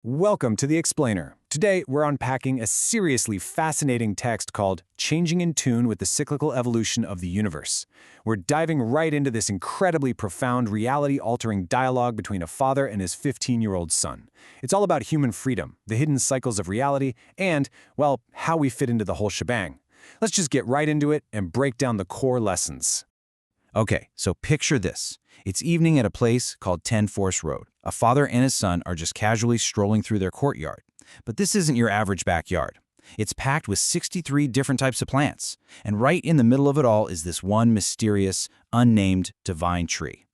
Welcome to The Explainer. Today, we're unpacking a seriously fascinating text called Changing in Tune with the Cyclical Evolution of the Universe. We're diving right into this incredibly profound, reality-altering dialogue between a father and his 15-year-old son. It's all about human freedom, the hidden cycles of reality, and, well, how we fit into the whole shebang. Let's just get right into it and break down the core lessons. Okay, so picture this. It's evening at a place called 10 Forest Road. A father and his son are just casually strolling through their courtyard. But this isn't your average backyard. It's packed with 63 different types of plants. And right in the middle of it all is this one mysterious, unnamed, divine tree.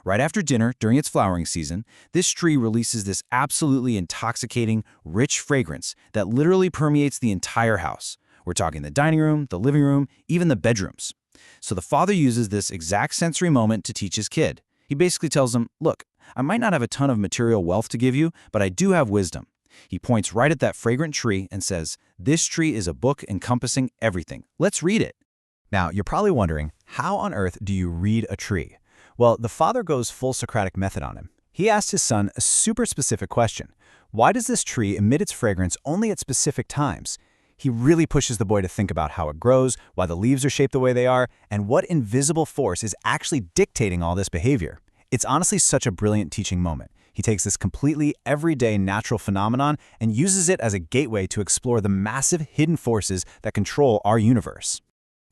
Right after dinner, during its flowering season, this tree releases this absolutely intoxicating, rich fragrance that literally permeates the entire house. We're talking the dining room, the living room, even the bedrooms. So the father uses this exact sensory moment to teach his kid. He basically tells him, look, I might not have a ton of material wealth to give you, but I do have wisdom. He points right at that fragrant tree and says, this tree is a book encompassing everything. Let's read it. Now, you're probably wondering, how on earth do you read a tree? Well, the father goes full Socratic method on him. He asked his son a super specific question. Why does this tree emit its fragrance only at specific times? He really pushes the boy to think about how it grows, why the leaves are shaped the way they are, and what invisible force is actually dictating all this behavior. It's honestly such a brilliant teaching moment. He takes this completely everyday natural phenomenon and uses it as a gateway to explore the massive hidden forces that control our universe.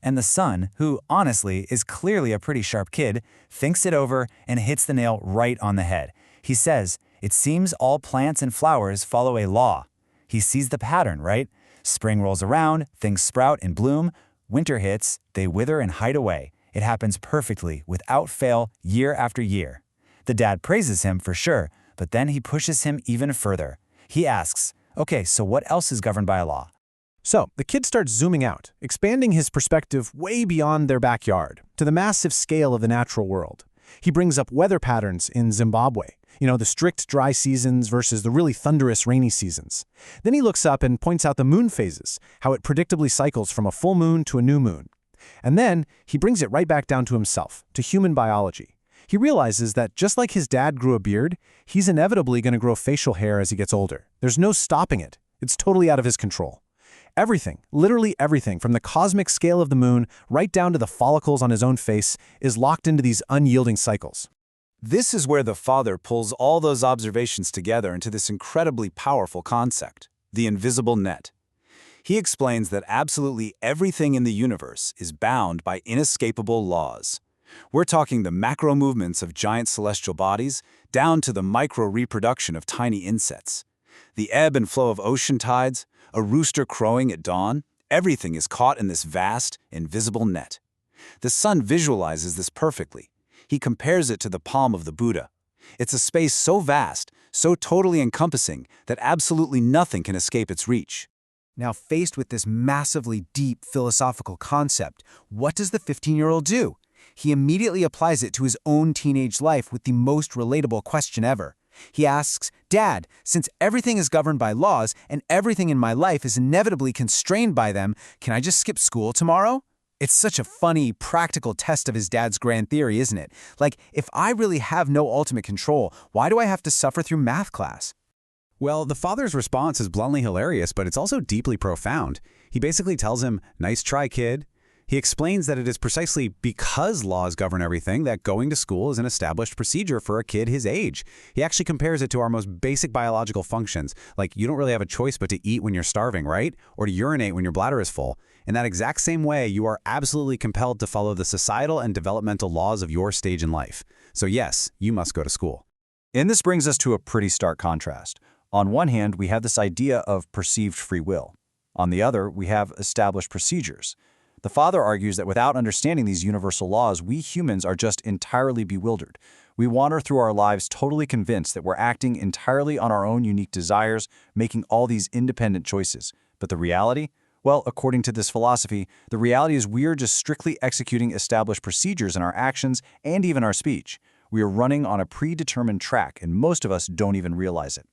And the son, who honestly is clearly a pretty sharp kid, thinks it over and hits the nail right on the head. He says, it seems all plants and flowers follow a law. He sees the pattern, right? Spring rolls around, things sprout and bloom. Winter hits, they wither and hide away. It happens perfectly, without fail, year after year. The dad praises him for sure, but then he pushes him even further. He asks, okay, so what else is governed by a law? So, the kid starts zooming out, expanding his perspective way beyond their backyard, to the massive scale of the natural world. He brings up weather patterns in Zimbabwe, the strict dry seasons versus the really thunderous rainy seasons. Then he looks up and points out the moon phases, how it predictably cycles from a full moon to a new moon. And then he brings it right back down to himself, to human biology. He realizes that just like his dad grew a beard, he's inevitably going to grow facial hair as he gets older. There's no stopping it. It's totally out of his control. Everything, literally everything, from the cosmic scale of the moon right down to the follicles on his own face, is locked into these unyielding cycles. This is where the father pulls all those observations together into this incredibly powerful concept, the invisible net. He explains that absolutely everything in the universe is bound by inescapable laws. We're talking the macro movements of giant celestial bodies down to the micro reproduction of tiny insects. The ebb and flow of ocean tides, a rooster crowing at dawn, everything is caught in this vast, invisible net. The son visualizes this perfectly. He compares it to the palm of the Buddha. It's a space so vast, so totally encompassing, that absolutely nothing can escape its reach. Now, faced with this massively deep philosophical concept, what does the 15-year-old do? He immediately applies it to his own teenage life with the most relatable question ever. He asks, Dad, since everything is governed by laws and everything in my life is inevitably constrained by them, can I just skip school tomorrow? It's such a funny, practical test of his dad's grand theory, isn't it? Like, if I really have no ultimate control, why do I have to suffer through math class? Well, the father's response is bluntly hilarious, but it's also deeply profound. He basically tells him, nice try, kid. He explains that it is precisely because laws govern everything that going to school is an established procedure for a kid his age. He actually compares it to our most basic biological functions, like you don't really have a choice but to eat when you're starving, right? Or to urinate when your bladder is full. In that exact same way, you are absolutely compelled to follow the societal and developmental laws of your stage in life. So yes, you must go to school. And this brings us to a pretty stark contrast. On one hand, we have this idea of perceived free will. On the other, we have established procedures. The father argues that without understanding these universal laws, we humans are just entirely bewildered. We wander through our lives totally convinced that we're acting entirely on our own unique desires, making all these independent choices. But the reality? Well, according to this philosophy, the reality is we're just strictly executing established procedures in our actions and even our speech. We are running on a predetermined track, and most of us don't even realize it.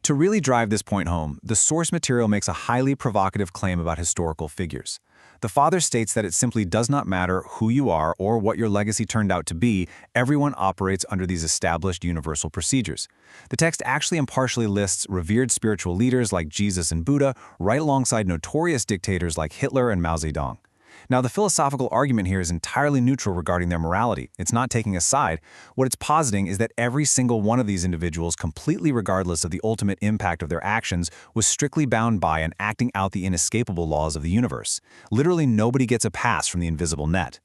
To really drive this point home, the source material makes a highly provocative claim about historical figures. The father states that it simply does not matter who you are or what your legacy turned out to be, everyone operates under these established universal procedures. The text actually impartially lists revered spiritual leaders like Jesus and Buddha right alongside notorious dictators like Hitler and Mao Zedong. Now, the philosophical argument here is entirely neutral regarding their morality. It's not taking a side. What it's positing is that every single one of these individuals, completely regardless of the ultimate impact of their actions, was strictly bound by and acting out the inescapable laws of the universe. Literally nobody gets a pass from the invisible net.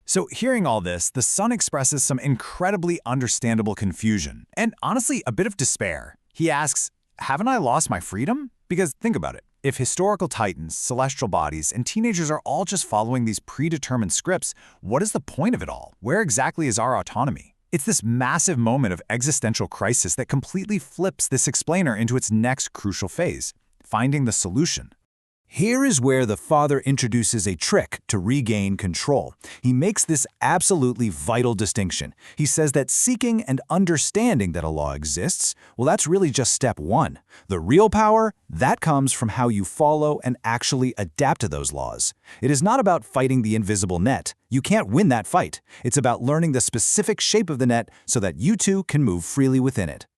So hearing all this, the son expresses some incredibly understandable confusion, and honestly a bit of despair. He asks, haven't I lost my freedom? Because think about it. If historical titans, celestial bodies, and teenagers are all just following these predetermined scripts, what is the point of it all? Where exactly is our autonomy? It's this massive moment of existential crisis that completely flips this explainer into its next crucial phase, finding the solution. Here is where the father introduces a trick to regain control. He makes this absolutely vital distinction. He says that seeking and understanding that a law exists, well, that's really just step one. The real power, that comes from how you follow and actually adapt to those laws. It is not about fighting the invisible net. You can't win that fight. It's about learning the specific shape of the net so that you too can move freely within it.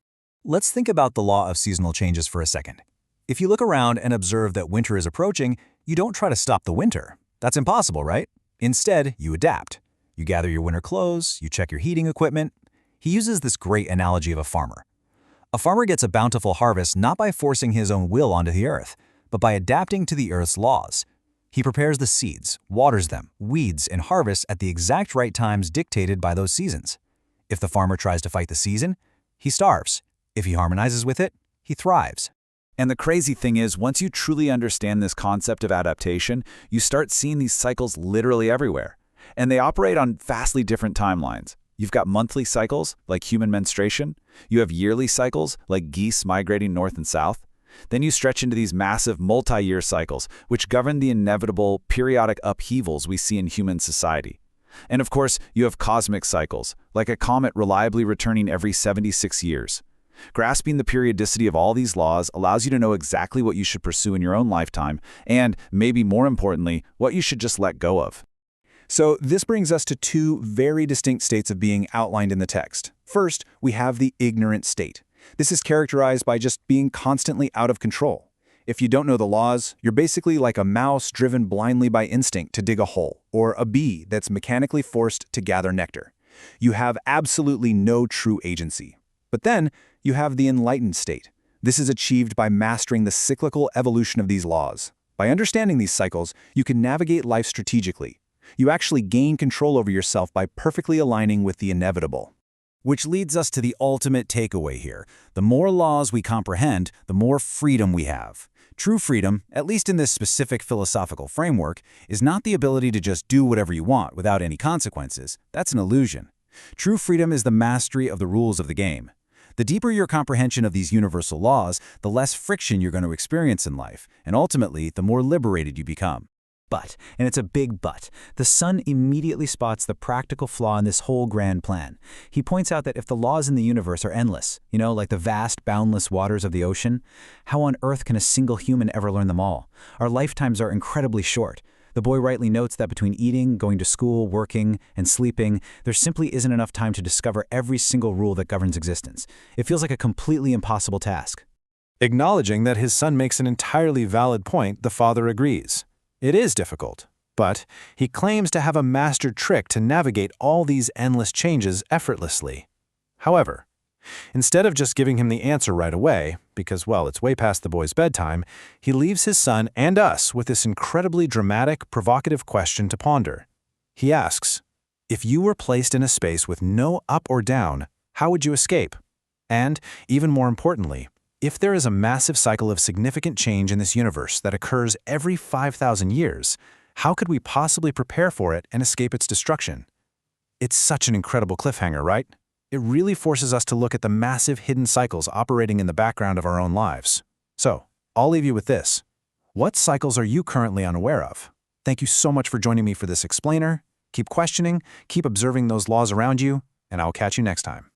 Let's think about the law of seasonal changes for a second. If you look around and observe that winter is approaching, you don't try to stop the winter. That's impossible, right? Instead, you adapt. You gather your winter clothes, you check your heating equipment. He uses this great analogy of a farmer. A farmer gets a bountiful harvest not by forcing his own will onto the earth, but by adapting to the earth's laws. He prepares the seeds, waters them, weeds, and harvests at the exact right times dictated by those seasons. If the farmer tries to fight the season, he starves. If he harmonizes with it, he thrives. And the crazy thing is, once you truly understand this concept of adaptation, you start seeing these cycles literally everywhere. And they operate on vastly different timelines. You've got monthly cycles, like human menstruation. You have yearly cycles, like geese migrating north and south. Then you stretch into these massive multi-year cycles, which govern the inevitable periodic upheavals we see in human society. And of course, you have cosmic cycles, like a comet reliably returning every 76 years. Grasping the periodicity of all these laws allows you to know exactly what you should pursue in your own lifetime, and, maybe more importantly, what you should just let go of. So this brings us to two very distinct states of being outlined in the text. First, we have the ignorant state. This is characterized by just being constantly out of control. If you don't know the laws, you're basically like a mouse driven blindly by instinct to dig a hole, or a bee that's mechanically forced to gather nectar. You have absolutely no true agency. But then, you have the enlightened state. This is achieved by mastering the cyclical evolution of these laws. By understanding these cycles, you can navigate life strategically. You actually gain control over yourself by perfectly aligning with the inevitable. Which leads us to the ultimate takeaway here. The more laws we comprehend, the more freedom we have. True freedom, at least in this specific philosophical framework, is not the ability to just do whatever you want without any consequences. That's an illusion. True freedom is the mastery of the rules of the game. The deeper your comprehension of these universal laws, the less friction you're going to experience in life, and ultimately, the more liberated you become. But, and it's a big but, the son immediately spots the practical flaw in this whole grand plan. He points out that if the laws in the universe are endless, like the vast, boundless waters of the ocean, how on earth can a single human ever learn them all? Our lifetimes are incredibly short. The boy rightly notes that between eating, going to school, working, and sleeping, there simply isn't enough time to discover every single rule that governs existence. It feels like a completely impossible task. Acknowledging that his son makes an entirely valid point, the father agrees. It is difficult, but he claims to have a master trick to navigate all these endless changes effortlessly. However, instead of just giving him the answer right away, because, well, it's way past the boy's bedtime, he leaves his son and us with this incredibly dramatic, provocative question to ponder. He asks, if you were placed in a space with no up or down, how would you escape? And, even more importantly, if there is a massive cycle of significant change in this universe that occurs every 5,000 years, how could we possibly prepare for it and escape its destruction? It's such an incredible cliffhanger, right? It really forces us to look at the massive hidden cycles operating in the background of our own lives. So, I'll leave you with this. What cycles are you currently unaware of? Thank you so much for joining me for this explainer. Keep questioning, keep observing those laws around you, and I'll catch you next time.